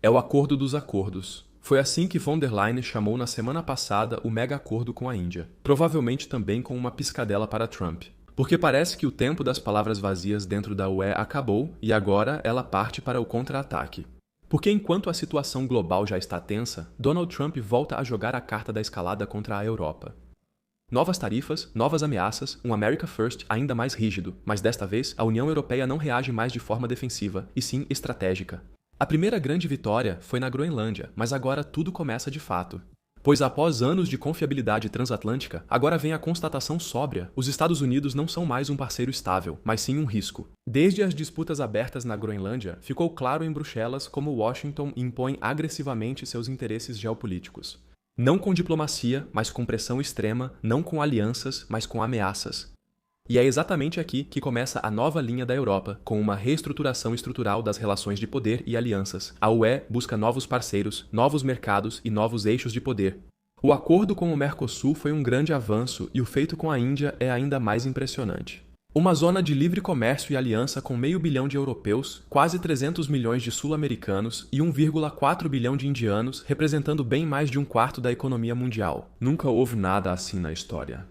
É o acordo dos acordos. Foi assim que von der Leyen chamou na semana passada o mega acordo com a Índia, provavelmente também com uma piscadela para Trump. Porque parece que o tempo das palavras vazias dentro da UE acabou e agora ela parte para o contra-ataque. Porque enquanto a situação global já está tensa, Donald Trump volta a jogar a carta da escalada contra a Europa. Novas tarifas, novas ameaças, um America First ainda mais rígido, mas desta vez a União Europeia não reage mais de forma defensiva, e sim estratégica. A primeira grande vitória foi na Groenlândia, mas agora tudo começa de fato. Pois após anos de confiabilidade transatlântica, agora vem a constatação sóbria: os Estados Unidos não são mais um parceiro estável, mas sim um risco. Desde as disputas abertas na Groenlândia, ficou claro em Bruxelas como Washington impõe agressivamente seus interesses geopolíticos. Não com diplomacia, mas com pressão extrema, não com alianças, mas com ameaças. E é exatamente aqui que começa a nova linha da Europa, com uma reestruturação estrutural das relações de poder e alianças. A UE busca novos parceiros, novos mercados e novos eixos de poder. O acordo com o Mercosul foi um grande avanço e o feito com a Índia é ainda mais impressionante. Uma zona de livre comércio e aliança com 500 milhão de europeus, quase 300 milhões de sul-americanos e 1,4 bilhão de indianos, representando bem mais de um quarto da economia mundial. Nunca houve nada assim na história.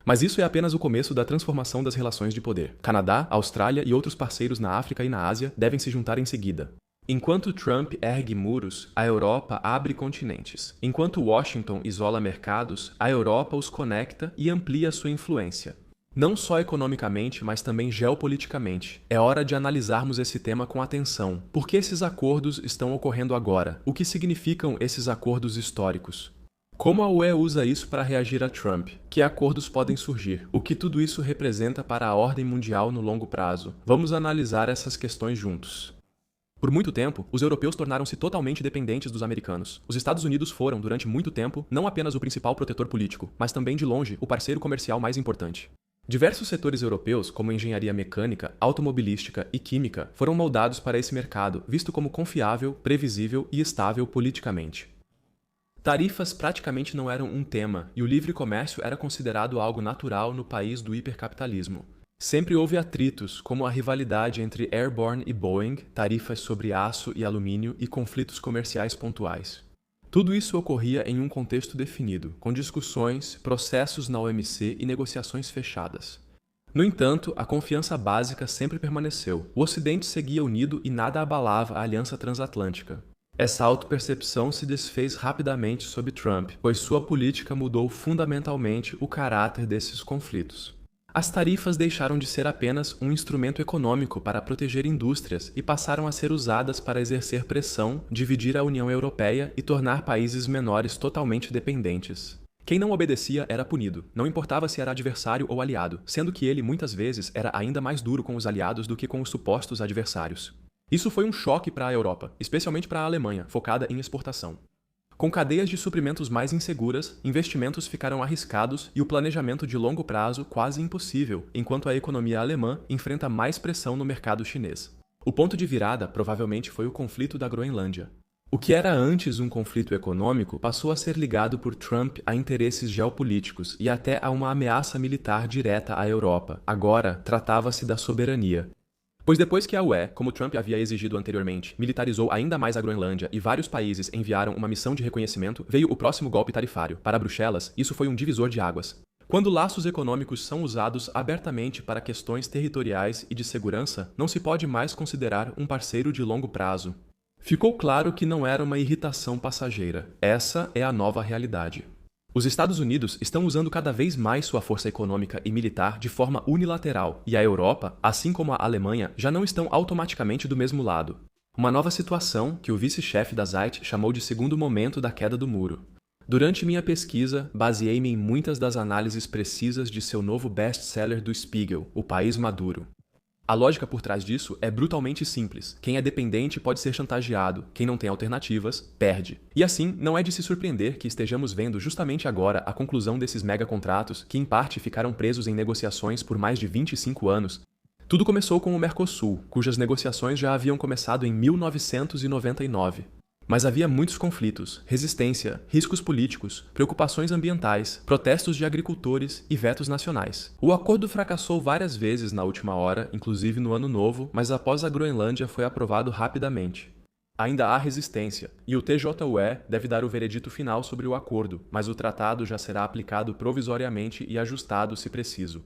Mas isso é apenas o começo da transformação das relações de poder. Canadá, Austrália e outros parceiros na África e na Ásia devem se juntar em seguida. Enquanto Trump ergue muros, a Europa abre continentes. Enquanto Washington isola mercados, a Europa os conecta e amplia sua influência. Não só economicamente, mas também geopoliticamente. É hora de analisarmos esse tema com atenção. Por que esses acordos estão ocorrendo agora? O que significam esses acordos históricos? Como a UE usa isso para reagir a Trump? Que acordos podem surgir? O que tudo isso representa para a ordem mundial no longo prazo? Vamos analisar essas questões juntos. Por muito tempo, os europeus tornaram-se totalmente dependentes dos americanos. Os Estados Unidos foram, durante muito tempo, não apenas o principal protetor político, mas também, de longe, o parceiro comercial mais importante. Diversos setores europeus, como engenharia mecânica, automobilística e química, foram moldados para esse mercado, visto como confiável, previsível e estável politicamente. Tarifas praticamente não eram um tema, e o livre comércio era considerado algo natural no país do hipercapitalismo. Sempre houve atritos, como a rivalidade entre Airborne e Boeing, tarifas sobre aço e alumínio e conflitos comerciais pontuais. Tudo isso ocorria em um contexto definido, com discussões, processos na OMC e negociações fechadas. No entanto, a confiança básica sempre permaneceu. O Ocidente seguia unido e nada abalava a aliança transatlântica. Essa autopercepção se desfez rapidamente sob Trump, pois sua política mudou fundamentalmente o caráter desses conflitos. As tarifas deixaram de ser apenas um instrumento econômico para proteger indústrias e passaram a ser usadas para exercer pressão, dividir a União Europeia e tornar países menores totalmente dependentes. Quem não obedecia era punido, não importava se era adversário ou aliado, sendo que ele muitas vezes era ainda mais duro com os aliados do que com os supostos adversários. Isso foi um choque para a Europa, especialmente para a Alemanha, focada em exportação. Com cadeias de suprimentos mais inseguras, investimentos ficaram arriscados e o planejamento de longo prazo quase impossível, enquanto a economia alemã enfrenta mais pressão no mercado chinês. O ponto de virada provavelmente foi o conflito da Groenlândia. O que era antes um conflito econômico passou a ser ligado por Trump a interesses geopolíticos e até a uma ameaça militar direta à Europa. Agora, tratava-se da soberania. Pois depois que a UE, como Trump havia exigido anteriormente, militarizou ainda mais a Groenlândia e vários países enviaram uma missão de reconhecimento, veio o próximo golpe tarifário. Para Bruxelas, isso foi um divisor de águas. Quando laços econômicos são usados abertamente para questões territoriais e de segurança, não se pode mais considerar um parceiro de longo prazo. Ficou claro que não era uma irritação passageira. Essa é a nova realidade. Os Estados Unidos estão usando cada vez mais sua força econômica e militar de forma unilateral, e a Europa, assim como a Alemanha, já não estão automaticamente do mesmo lado. Uma nova situação que o vice-chefe da Zeit chamou de segundo momento da queda do muro. Durante minha pesquisa, baseei-me em muitas das análises precisas de seu novo best-seller do Spiegel, O País Maduro. A lógica por trás disso é brutalmente simples. Quem é dependente pode ser chantageado, quem não tem alternativas, perde. E assim, não é de se surpreender que estejamos vendo justamente agora a conclusão desses megacontratos que em parte ficaram presos em negociações por mais de 25 anos. Tudo começou com o Mercosul, cujas negociações já haviam começado em 1999. Mas havia muitos conflitos, resistência, riscos políticos, preocupações ambientais, protestos de agricultores e vetos nacionais. O acordo fracassou várias vezes na última hora, inclusive no Ano Novo, mas após a Groenlândia foi aprovado rapidamente. Ainda há resistência, e o TJUE deve dar o veredito final sobre o acordo, mas o tratado já será aplicado provisoriamente e ajustado se preciso.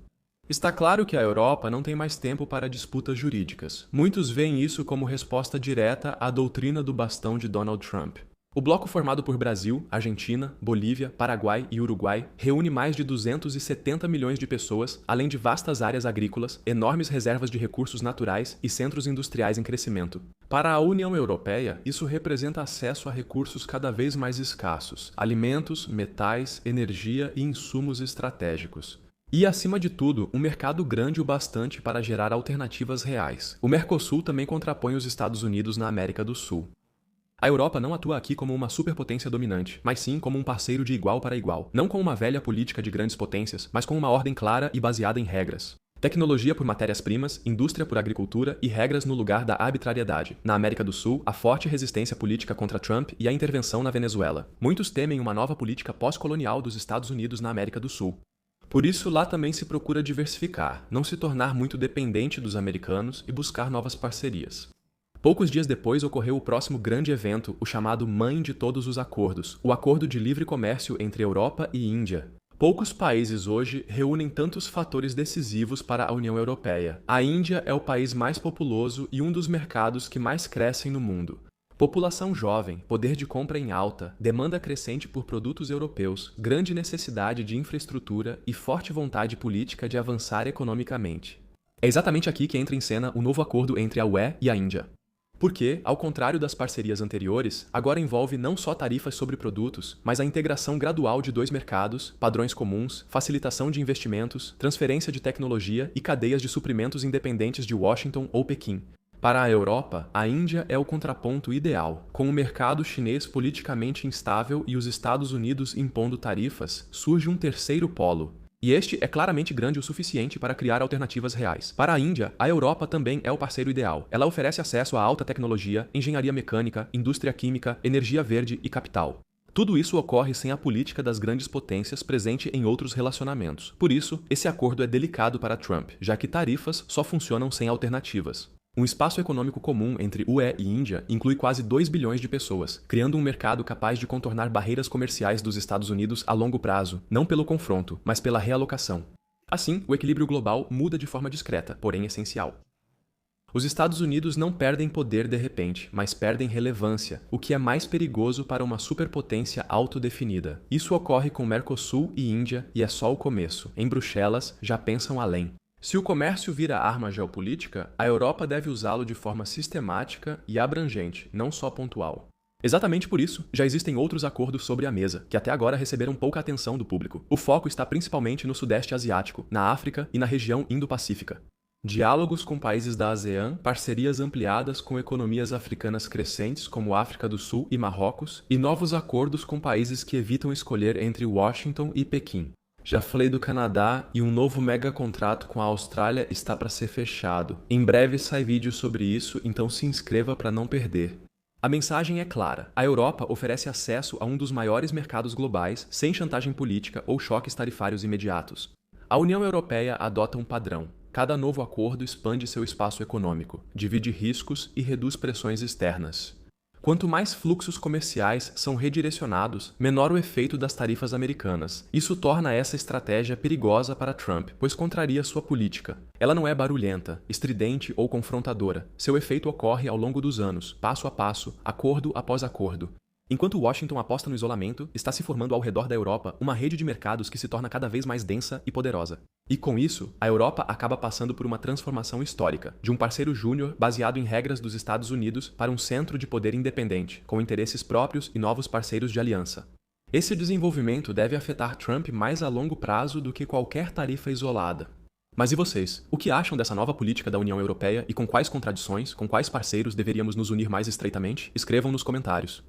Está claro que a Europa não tem mais tempo para disputas jurídicas. Muitos veem isso como resposta direta à doutrina do bastão de Donald Trump. O bloco formado por Brasil, Argentina, Bolívia, Paraguai e Uruguai reúne mais de 270 milhões de pessoas, além de vastas áreas agrícolas, enormes reservas de recursos naturais e centros industriais em crescimento. Para a União Europeia, isso representa acesso a recursos cada vez mais escassos: alimentos, metais, energia e insumos estratégicos. E, acima de tudo, um mercado grande o bastante para gerar alternativas reais. O Mercosul também contrapõe os Estados Unidos na América do Sul. A Europa não atua aqui como uma superpotência dominante, mas sim como um parceiro de igual para igual, não com uma velha política de grandes potências, mas com uma ordem clara e baseada em regras. Tecnologia por matérias-primas, indústria por agricultura e regras no lugar da arbitrariedade. Na América do Sul, a forte resistência política contra Trump e a intervenção na Venezuela. Muitos temem uma nova política pós-colonial dos Estados Unidos na América do Sul. Por isso, lá também se procura diversificar, não se tornar muito dependente dos americanos e buscar novas parcerias. Poucos dias depois ocorreu o próximo grande evento, o chamado Mãe de Todos os Acordos, o Acordo de Livre Comércio entre Europa e Índia. Poucos países hoje reúnem tantos fatores decisivos para a União Europeia. A Índia é o país mais populoso e um dos mercados que mais crescem no mundo. População jovem, poder de compra em alta, demanda crescente por produtos europeus, grande necessidade de infraestrutura e forte vontade política de avançar economicamente. É exatamente aqui que entra em cena o novo acordo entre a UE e a Índia. Porque, ao contrário das parcerias anteriores, agora envolve não só tarifas sobre produtos, mas a integração gradual de dois mercados, padrões comuns, facilitação de investimentos, transferência de tecnologia e cadeias de suprimentos independentes de Washington ou Pequim. Para a Europa, a Índia é o contraponto ideal. Com o mercado chinês politicamente instável e os Estados Unidos impondo tarifas, surge um terceiro polo. E este é claramente grande o suficiente para criar alternativas reais. Para a Índia, a Europa também é o parceiro ideal. Ela oferece acesso a alta tecnologia, engenharia mecânica, indústria química, energia verde e capital. Tudo isso ocorre sem a política das grandes potências presente em outros relacionamentos. Por isso, esse acordo é delicado para Trump, já que tarifas só funcionam sem alternativas. Um espaço econômico comum entre UE e Índia inclui quase 2 bilhões de pessoas, criando um mercado capaz de contornar barreiras comerciais dos Estados Unidos a longo prazo, não pelo confronto, mas pela realocação. Assim, o equilíbrio global muda de forma discreta, porém essencial. Os Estados Unidos não perdem poder de repente, mas perdem relevância, o que é mais perigoso para uma superpotência autodefinida. Isso ocorre com Mercosul e Índia e é só o começo. Em Bruxelas, já pensam além. Se o comércio vira arma geopolítica, a Europa deve usá-lo de forma sistemática e abrangente, não só pontual. Exatamente por isso, já existem outros acordos sobre a mesa, que até agora receberam pouca atenção do público. O foco está principalmente no Sudeste Asiático, na África e na região Indo-Pacífica. Diálogos com países da ASEAN, parcerias ampliadas com economias africanas crescentes como África do Sul e Marrocos, e novos acordos com países que evitam escolher entre Washington e Pequim. Já falei do Canadá e um novo mega contrato com a Austrália está para ser fechado. Em breve sai vídeo sobre isso, então se inscreva para não perder. A mensagem é clara. A Europa oferece acesso a um dos maiores mercados globais sem chantagem política ou choques tarifários imediatos. A União Europeia adota um padrão. Cada novo acordo expande seu espaço econômico, divide riscos e reduz pressões externas. Quanto mais fluxos comerciais são redirecionados, menor o efeito das tarifas americanas. Isso torna essa estratégia perigosa para Trump, pois contraria sua política. Ela não é barulhenta, estridente ou confrontadora. Seu efeito ocorre ao longo dos anos, passo a passo, acordo após acordo. Enquanto Washington aposta no isolamento, está se formando ao redor da Europa uma rede de mercados que se torna cada vez mais densa e poderosa. E com isso, a Europa acaba passando por uma transformação histórica, de um parceiro júnior baseado em regras dos Estados Unidos para um centro de poder independente, com interesses próprios e novos parceiros de aliança. Esse desenvolvimento deve afetar Trump mais a longo prazo do que qualquer tarifa isolada. Mas e vocês? O que acham dessa nova política da União Europeia e com quais contradições, com quais parceiros deveríamos nos unir mais estreitamente? Escrevam nos comentários.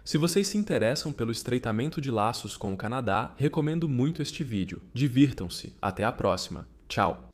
Se vocês se interessam pelo estreitamento de laços com o Canadá, recomendo muito este vídeo. Divirtam-se. Até a próxima. Tchau!